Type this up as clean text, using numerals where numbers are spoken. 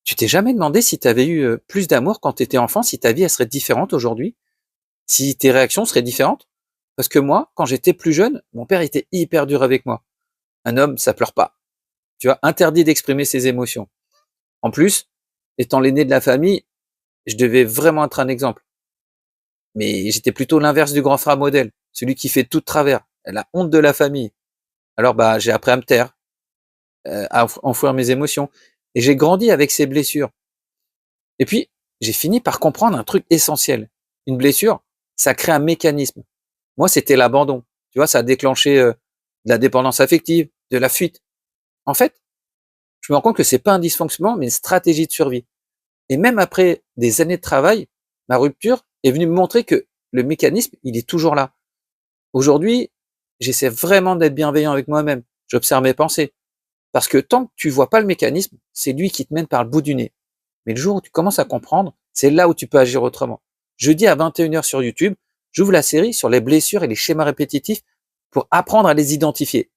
Tu t'es jamais demandé si tu avais eu, plus d'amour quand tu étais enfant, si ta vie elle serait différente aujourd'hui? Si tes réactions seraient différentes? Parce que moi, quand j'étais plus jeune, mon père était hyper dur avec moi. Un homme, ça pleure pas. Tu vois? Interdit d'exprimer ses émotions. En plus, étant l'aîné de la famille, je devais vraiment être un exemple. Mais j'étais plutôt l'inverse du grand frère modèle, celui qui fait tout de travers, la honte de la famille. Alors, bah, j'ai appris à me taire, à enfouir mes émotions et j'ai grandi avec ces blessures. Et puis, j'ai fini par comprendre un truc essentiel. Une blessure, ça crée un mécanisme. Moi, c'était l'abandon. Tu vois, ça a déclenché de la dépendance affective, de la fuite. En fait, je me rends compte que c'est pas un dysfonctionnement, mais une stratégie de survie. Et même après des années de travail, ma rupture est venue me montrer que le mécanisme, il est toujours là. Aujourd'hui, j'essaie vraiment d'être bienveillant avec moi-même. J'observe mes pensées. Parce que tant que tu vois pas le mécanisme, c'est lui qui te mène par le bout du nez. Mais le jour où tu commences à comprendre, c'est là où tu peux agir autrement. Jeudi à 21h sur YouTube, j'ouvre la série sur les blessures et les schémas répétitifs pour apprendre à les identifier.